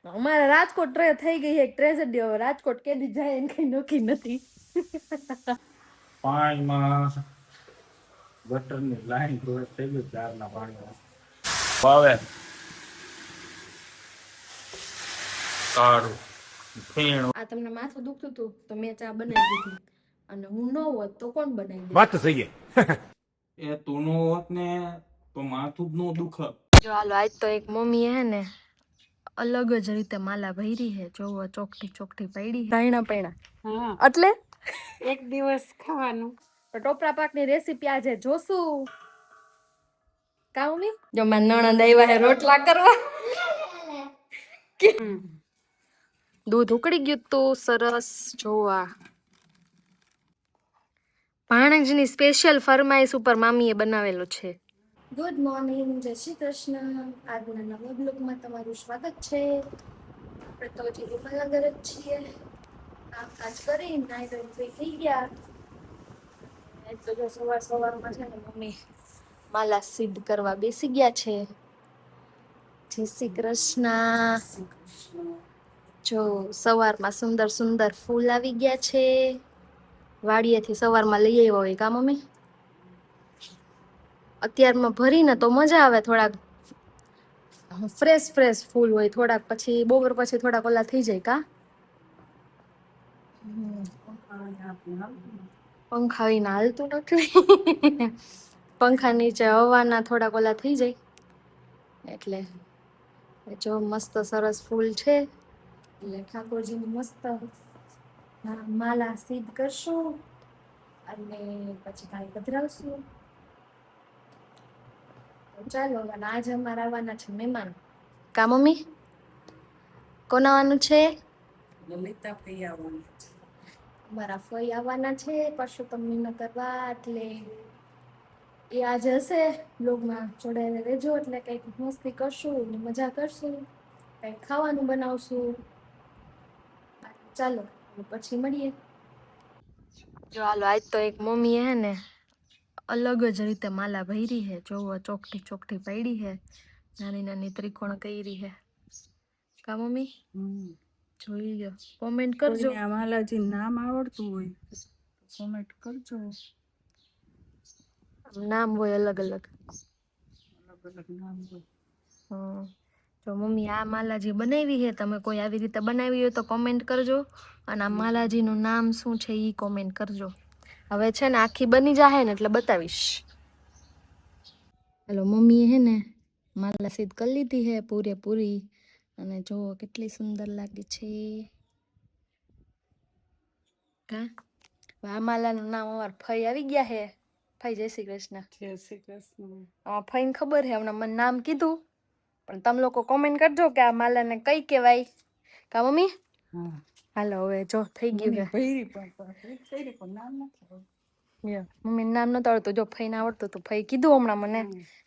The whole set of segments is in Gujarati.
અમારે રાજકોટ થઈ ગઈ છે ટ્રેજેડી. હવે રાજકોટ કેદી જાય એને કઈ નક્કી નથી. પાણીમાં ગટરની લાઈન ક્રોસ થઈ ગઈ ચારના પાણીમાં વાવે કાળું ફીણું. આ તમને માથું દુખતું હતું તો મેં ચા બનાવી દીધી, અને હું ન હોત તો કોણ બનાવી દે? વાત તો સહી એ તું નો હોત ને તો માથું જ નો દુખ. જો હાલો, આજ તો એક મમ્મી હે ને અલગ જ રીતે માલા ભરી હે. જોવો ચોકઠી ચોકઠી પડી ધાયણા પૈણા. હા, એટલે એક દિવસ ખાવાનું. તો ટોપરા પાકની રેસીપી આજે જોશું. કાઉમી જો માર નણંદ આવ્યા હે રોટલા કરવા. દૂધ ઉકળી ગયું તું સરસ. જોવા ભાણેજની સ્પેશિયલ ફરમાઈશ ઉપર મામીએ બનાવેલું છે. ગુડ મોર્નિંગ, જય શ્રી કૃષ્ણ. આજના નવા બ્લોગમાં તમારું સ્વાગત છે. આપણે તો હજી વિમલનગર જ છીએ. કામકાજ કરી નાઈ ધોઈને ફ્રી થઈ ગયા. તો જો સવારમાં છે ને મમ્મી માલા સિદ્ધ કરવા બેસી ગયા છે. જય શ્રી કૃષ્ણ. જો સવારમાં સુંદર સુંદર ફૂલ આવી ગયા છે. વાડીએથી સવારમાં લઈ આવ્યા હોય કા મમ્મી? અત્યારમાં ભરીને તો મજા આવે. થોડાક ફ્રેશ ફ્રેશ ફૂલ હોય, થોડાક પછી બપોર પછી થોડાક ઓલા થઈ જાય કા. પંખા વિના હાલતું નથી. પંખા નીચે હવાના થોડાક ઓલા થઈ જાય એટલે. જો મસ્ત સરસ ફૂલ છે એટલે ઠાકોરજીનું મસ્ત માલા સિદ્ધ કરશું અને પછી કાંઈ પધરાવશું. ચાલો, અને આજે અમારા આવવાના છે મહેમાન. કા મમ્મી? કોણ આવવાનું છે? લલિતા ફઈ આવવાના છે. અમારા ફઈ આવવાના છે પરસોત્તમ મહિનો કરવા, એટલે એ આજે હશે બ્લોગમાં જોડાઈને રહેજો. એટલે કંઈક મસ્તી કરશું ને મજા કરશું, કંઈક ખાવાનું બનાવશું. ચાલો પછી મળીએ. જો હાલો, આજ તો એક મમ્મી હે ને અલગ જ રીતે માલા ભરી હે. જોવો ચોકઠી ચોકઠી પડી હે, નાની નાની ત્રિકોણ કરી હે કા મમ્મી? જોઈ લો, કોમેન્ટ કરજો. આ માલાજી નામ આવડતું હોય કોમેન્ટ કરજો. નામ હોય અલગ અલગ નામ હોય. તો મમ્મી આ માલાજી બનાવી છે, તમે કોઈ આવી રીતે બનાવી હોય તો કોમેન્ટ કરજો. અને આ માલાજીનું નામ શું છે ઈ કોમેન્ટ કરજો. હવે છે ને આખી બની જાહે ને એટલે બતાવીશ. હાલો, મમ્મીએ હે ને માલા સિદ્ધ કરી લીધી હે પૂરેપૂરી, અને જો કેટલી સુંદર લાગે છે કા. આ માલાનું નામ અમાર ફઈ આવી ગયા હે. ફઈ જય શ્રી કૃષ્ણ. જય શ્રી કૃષ્ણ. ફઈને ખબર હે, હમણાં મને નામ કીધું, પણ તમે લોકો કોમેન્ટ કરજો કે આ માલાને કઈ કહેવાય કા મમ્મી? હાલો, હવે જો થઈ ગયું છે. મમ્મી નામ નતું આવડતું, જો ફઈને આવડતું તો ફઈ કીધું હમણાં મને.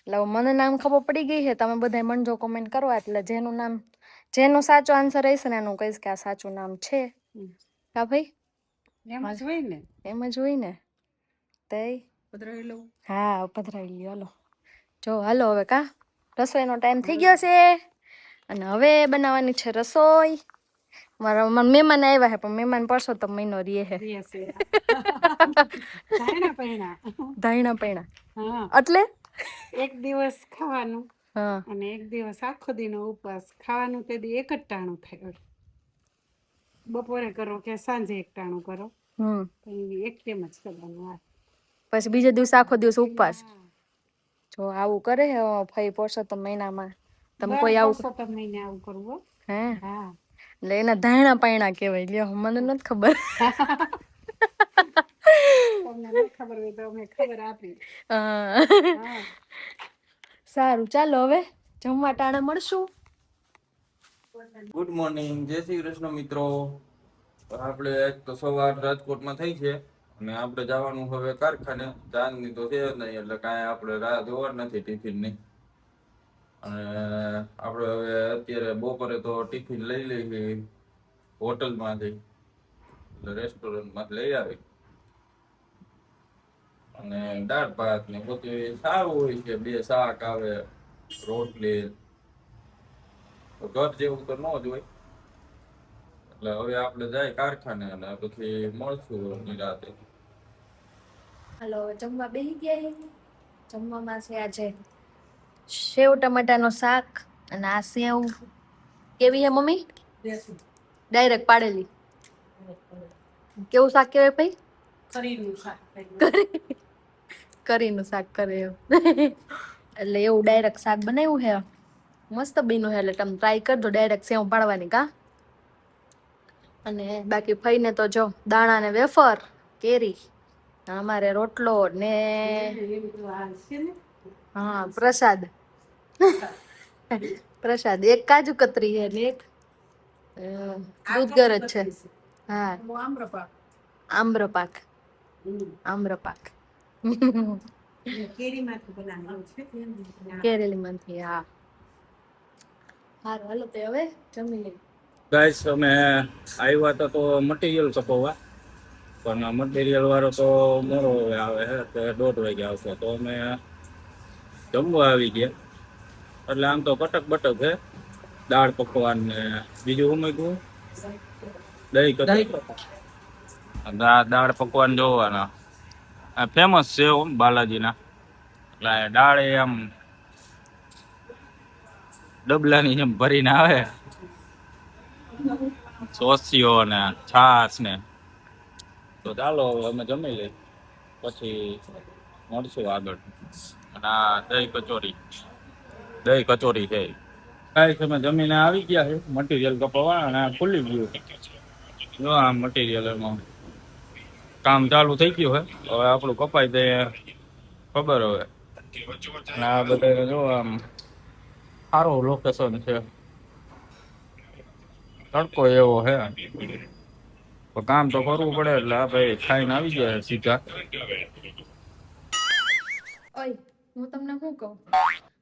એટલે મને નામ ખબર પડી ગઈ છે. તમે બધા મંડો કોમેન્ટ કરવા, એટલે જેનું નામ, જેનો સાચો આન્સર રહેશે ને એનું કહીશ કે આ સાચું નામ છે કા ભાઈ? એમ જ હોય ને. એમ જ હોય ને. તઈ પધરાવી લઉં? હા, પધરાવી લ્યો. હાલો, જો હાલો હવે કા રસોઈનો ટાઈમ થઈ ગયો છે, અને હવે બનાવવાની છે રસોઈ. મારા મહેમાન આવ્યા છે, પણ મહેમાન પરસોત્તમ મહિનો રહે છે. ધાયણા પૈણા એટલે એક દિવસ ખાવાનું અને એક દિવસ આખો દીનો ઉપવાસ. ખાવાનું તે દી એક જ ટાણું થાય. બપોરે કરો કે સાંજે એક ટાણું કરો, એક ટાઈમ જ કરવાનું. પછી બીજે દિવસે આખો દિવસ ઉપવાસ. જો આવું કરે હે ફઈ પરસોત્તમ મહિનામાં. તમે કોઈ આવું પરસોત્તમ મહિને આવું કરવું? હે હા, એટલે એના ધાયણા પૈણા કહેવાય. લ્યો, મને નથી ખબર. તમને ન ખબર હોય તો અમે ખબર આપી. સારું, ચાલો હવે જમવા ટાણે મળશું. ગુડ મોર્નિંગ, જય શ્રી કૃષ્ણ મિત્રો. આપણે તો સવાર રાજકોટમાં થઈ છે અને આપણે જવાનું હવે કારખાને. ચાંદની તો છે નહીં, એટલે કાંઈ આપણે રાહ જોવા નથી ટિફિનની. અને આપણે હવે અત્યારે બપોરે તો ટિફિન લઈ લઈએ હોટલમાંથી, એટલે રેસ્ટોરન્ટમાંથી લઈ આવી. અને દાળ ભાત ને બધું સારું હોય છે. બે શાક આવે, રોટલી, તો ઘર જેવું તો ન જ હોય. એટલે હવે આપણે જાય કારખાને અને પછી મળશું નિરાતે. હાલો, જમવા બેસી ગયા. જમવામાં છે આજે સેવ ટમાટાનો શાક અને આ સેવ કેવી હે મમ્મી? ડાયરેક્ટ પાડેલી. કેવું શાક કહેવાય ભાઈ? કરીનું શાક કરે એમ. એટલે એવું ડાયરેક્ટ શાક બનાવ્યું હે. મસ્ત બીનું હે. એટલે તમે ટ્રાય કરજો ડાયરેક્ટ સેવ પાડવાની કા. અને બાકી ફઈને તો જો દાણા ને વેફર કેરી, અમારે રોટલો ને હા પ્રસાદ. પ્રસાદ એક કાજુ કતરી છે ને એક દૂધ ગરજ છે. હા આમ્રપાક. આમ્રપાક કેરેલી માંથી. હા હારું હાલો તે હવે જમી લઈ. ગાઈસ અમે આવ્યા હતા તો મટીરિયલ કપાવવા, પણ મટીરિયલ વાળો તો મોડો આવે છે, 1:30 વાગે આવશે. તો અમે જમવા આવી ગયા. એટલે આમ તો કટક બટક છે, દાળ પકવાન ને બીજું શું મૂક્યું? દહીં કચોરી. દાળ પકવાન જોવાના ફેમસ છે બાલાજીના. એટલે દાળ એ આમ ડબલાની જેમ ભરીને આવે, સોસીઓ ને છાસ ને. તો ચાલો અમે જમી લઈ પછી મળશું આગળ. અને આ દહીં કચોરી છે. કાંઈ તમે જમીને આવી ગયા છે મટીરિયલ કપાવવા, અને ખુલ્લી ગયું. જો આ મટીરિયલ એમાં કામ ચાલુ થઈ ગયું છે. હવે આપણું કપાય તે ખબર હવે. અને આ બધા જો આમ સારું લોકેશન છે, તડકો એવો છે, તો કામ તો કરવું પડે. એટલે આ ભાઈ ખાઈને આવી ગયા સીધા. ઓય હું તમને શું કહું,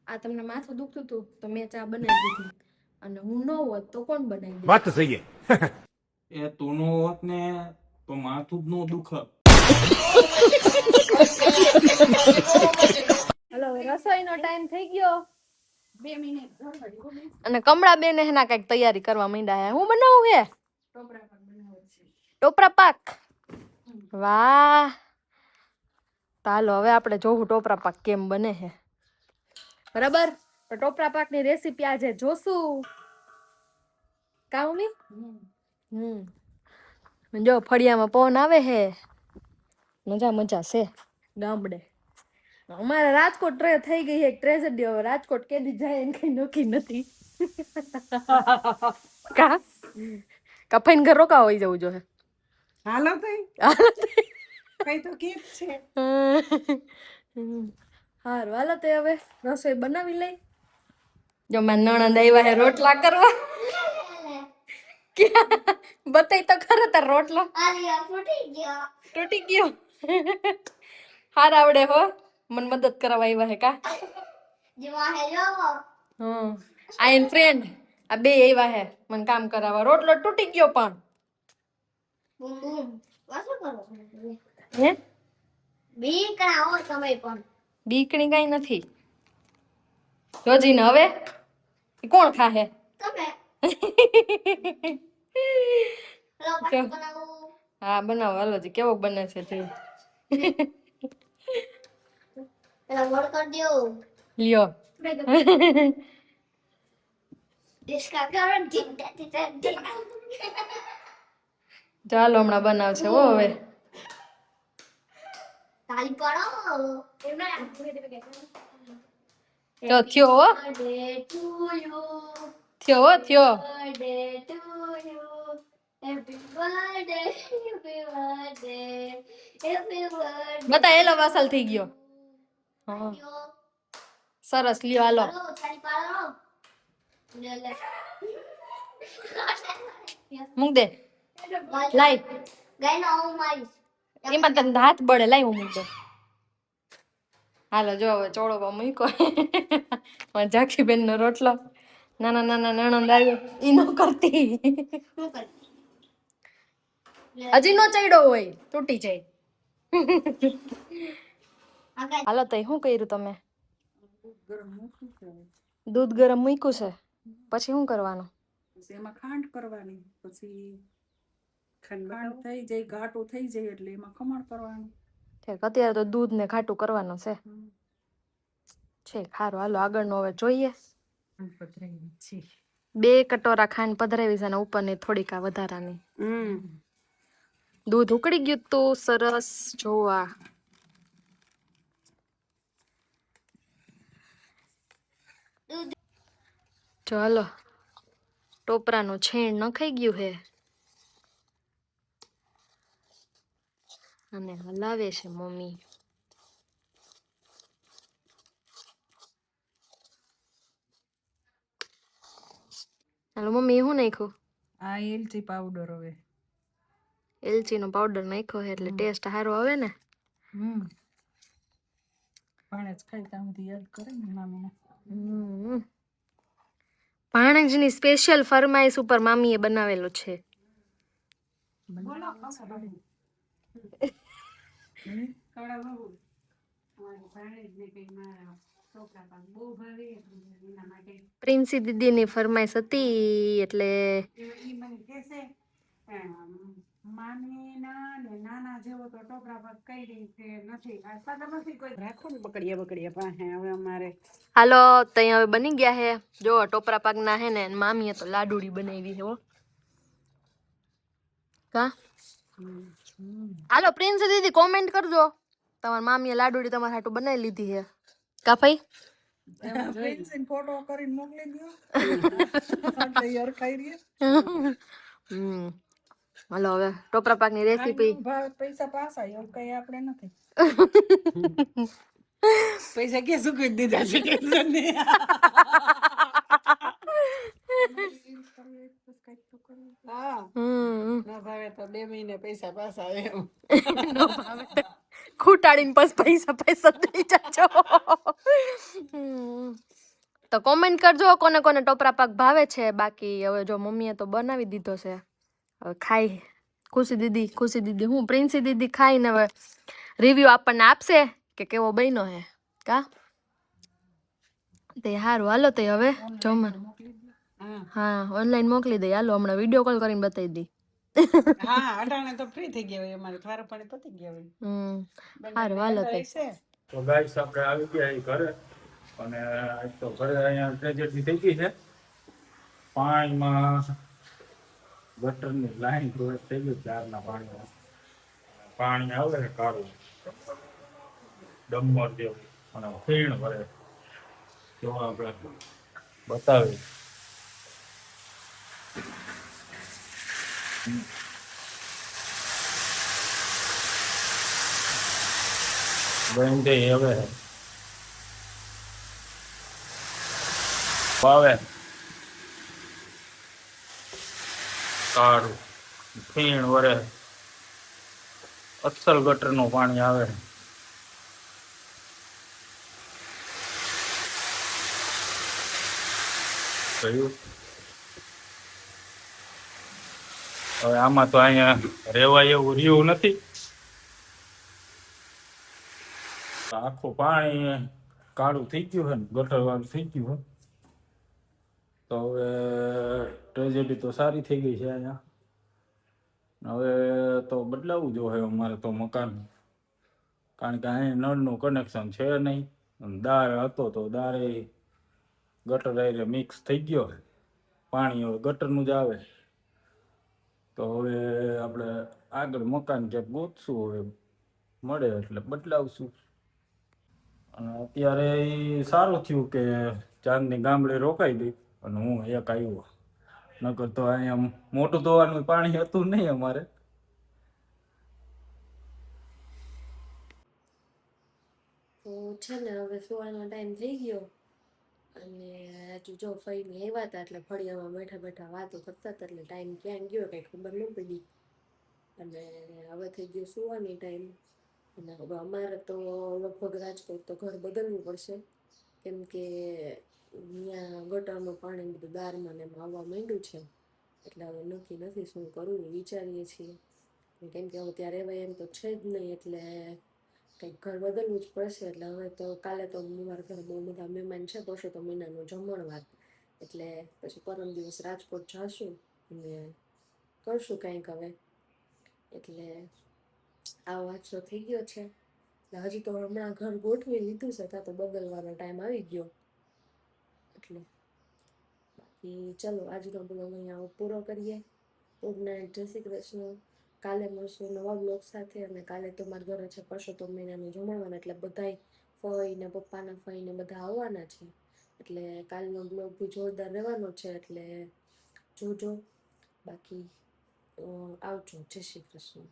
આ તમને માથું દુખતું હતું તો મેં ચા બનાવી દીધી, અને હું ન હોત તો કોણ બનાવી દે? વાત તો સહી એ તું નો હોત ને તો માથું જ નો દુખે. હલો, રસોઈનો ટાઈમ થઈ ગયો. 2 મિનિટ. અને કમળા બેન એના કઈક તૈયારી કરવા માંડ્યા હે. હું બનાવું હે ટોપરા પાક. વાહ, ચાલો હવે આપણે જોવું ટોપરા પાક કેમ બને છે. બરાબર, તો ટોપરા પાકની રેસીપી આજે જોશું. કાઉમી જો ફળિયામાં પવન આવે હે, મજા મજા છે ગામડે. અમારે રાજકોટ થઈ ગઈ એક ટ્રેજેડી. હવે રાજકોટ કેદી જાય એને કઈ નક્કી નથી. કા કફાઈન ઘર રોકા હોઈ જવું જોઈએ. હાલો કઈ તો કે છે. હારું હાલો તે હવે રસોઈ બનાવી લઈ. જો મારા નણંદ આવ્યા હે રોટલા કરવા. બતાઈ તો ખરો તાર રોટલો તૂટી ગયો. હાર આવડે હો, મને મદદ કરવા આવ્યા હે કા. આઈન ફ્રેન્ડ આ બે આવ્યા હે મને કામ કરાવવા. રોટલો તૂટી ગયો પણ હે બીકણી કઈ નથી. જોજીને હવે કોણ ખાહે? હા બનાવો હાલો જી. કેવો બને છે જોઈ. લ્યો ચાલો હમણાં બનાવશે હો. હવે તો થયો હો, થયો હો, થયો. બતા એલો વાસલ થઈ ગયો. સરસ લ્યો હાલો. મૂક દે લાઈ. એમાં તને હાથ બળે. લાઈ હું મૂક દે. હાલો જો હવે ચોળો મૂકો. ઝાંખી બેન નો રોટલો. નાના નાના નણંદ આવ્યો ઈ નો કરતી. હજી નો ચડ્યો હોય તૂટી જાય. હાલો તો શું કર્યું તમે? દૂધ ગરમ મૂક્યું છે. પછી શું કરવાનું? પછી એમાં ખાંડ કરવાની, પછી ખાંડ થઈ જાય, ઘાટું થઈ જાય એટલે એમાં ખમણ કરવાનું. ઠીક, અત્યારે તો દૂધ ને ઘાટું કરવાનું છે. છે સારું, હાલો આગળનું હવે જોઈએ. 2 કટોરા ખાંડ પધરાવી છે અને ઉપરની થોડીક આ વધારાની. દૂધ ઉકળી ગયું તું સરસ જોવા. ચાલો ટોપરાનું છેણ નખાઈ ગયું હે અને હલાવે છે મમ્મી. હાલો મમ્મી, શું નાખ્યું? આ એલચી પાવડર. હવે એલચીનો પાવડર નાખ્યો છે એટલે ટેસ્ટ સારો આવે ને. પાણે જ ખાઈ તામથી યાદ કરે ને મામીને. ભાણેજની સ્પેશિયલ ફરમાઈશ ઉપર મામીએ બનાવેલો છે. પ્રિન્સી દીદીની ફરમાઈશ હતી એટલે નાના જેવો તો ટોપરા પાક કઈ રીતે નથી રાખો ને બકડિયા પાસે. હવે અમારે હાલો તઈ હવે બની ગયા હે. જો ટોપરા પાકના હે ને મામીએ તો લાડુડી બનાવી હે હો. કા હાલો પ્રિન્સી દીદી કોમેન્ટ કરજો, તમારી મામીએ લાડુડી તમારા હાટુ બનાવી લીધી હે. કા ભાઈ ફોટો કરીને મોકલી દો એટલે યાર ખાઈ રહી. હાલો હવે ટોપરા પાકની રેસીપી. પૈસા પાસા એવું કઈ આપણે નથી. પૈસા કે શું કરી દીધા છે કે ના ભાવે તો 2 મહિને પૈસા પાસા આવે એમ. ખૂટાડીને બસ પૈસા દઈ જાજો. તો કોમેન્ટ કરજો કોને કોને ટોપરા પાક ભાવે છે. બાકી હવે જો મમ્મીએ તો બનાવી દીધો છે, હવે ખાઈ ખુશી દીદી હું પ્રિન્સી દીદી ખાઈને હવે રિવ્યુ આપણને આપશે કે કેવો બન્યો હે. કા તે હારું હાલો તે હવે જમણ. હા ઓનલાઈન મોકલી દઈ. હાલો હમણાં વિડીયો કોલ કરીને બતાવી દઈ. હા અટાણે તો ફ્રી થઈ ગયા હોય, અમારે ખારા પાણી પતી ગયા હોય. હારું હાલો તે. તો ગાઈસ આપણે આવી ગયા અહીં ઘરે અને આજ તો ઘરે અહીંયા ટ્રેજેડી થઈ ગઈ છે. પાણીમાં ગટરની લાઈન ક્લોઝ થઈ ગઈ. ચારના પાણી આવે છે કાળું ડમ્મર જેવું અને ફીણ ભરે. જો આપણે બતાવી બંધ હવે આવે કાળું ફીણ વરે અસલ ગટરનું પાણી આવે. હવે આમાં તો અહીંયા રેવાય એવું રહ્યું નથી. આખું પાણી કાળું થઈ ગયું છે ને ગટર વાળું થઈ ગયું છે. તો હવે ટ્રેજેડી તો સારી થઈ ગઈ છે અહીંયા. હવે તો બદલાવવું જોઈએ અમારે તો મકાન, કારણ કે અહીં નળનું કનેક્શન છે નહીં. દાર હતો તો દારે ગટર આરે મિક્સ થઈ ગયો, પાણી હવે ગટરનું જ આવે. તો હવે આપણે આગળ મકાન ક્યાંક ગોતશું, હવે મળે એટલે બદલાવશું. અને અત્યારે એ સારું થયું કે ચાંદની ગામડે રોકાઈ ગઈ અને હું એક આવ્યો. નકર તો અહીંયા મોટું ધોવાનું પાણી હતું નહીં અમારે. તો છે ને હવે સુવાનો ટાઈમ થઈ ગયો અને હજુ જો ફઈને આવ્યા હતા એટલે ફળિયામાં બેઠા વાતો કરતા હતા એટલે ટાઈમ ક્યાં ગયો કંઈ ખબર ન પડી. અને હવે થઈ ગયો સુવાની ટાઈમ. અને હવે અમારે તો લગભગ રાજકોટ તો ઘર બદલવું પડશે, કેમ કે ત્યાં ગટરનું પાણી બધું દારમાં ને એમાં આવવા માંડ્યું છે. એટલે હવે નક્કી નથી શું કરવું, વિચારીએ છીએ. કેમ કે હવે ત્યાં રહેવાય એમ તો છે જ નહીં, એટલે કંઈક ઘર બદલવું જ પડશે. એટલે હવે તો કાલે તો મારા ઘરે બહુ બધા મહેમાન છે, તો મહિનાનું જમણવાર, એટલે પછી પરમ દિવસ રાજકોટ જાશું અને કરશું કંઈક હવે. એટલે આવો વાંચો થઈ ગયો છે. એટલે હજી તો હમણાં ઘર ગોઠવી લીધું છે, ત્યાં તો બદલવાનો ટાઈમ આવી ગયો. એટલે બાકી ચલો આજનો બ્લોગ અહીંયા પૂરો કરીએ. ગુડ નાઇટ, જય શ્રી કૃષ્ણ. કાલે મળશું નવા બ્લોગ સાથે. અને કાલે તો મારા ઘરે છે પરસોત્તમ મહિનાનું જમણવાર, એટલે બધાય ફઈ ને પપ્પાના ફઈ ને બધા આવવાના છે. એટલે કાલનો બ્લોગ બી જોરદાર રહેવાનો છે, એટલે જોજો. બાકી આવજો, જય શ્રી કૃષ્ણ.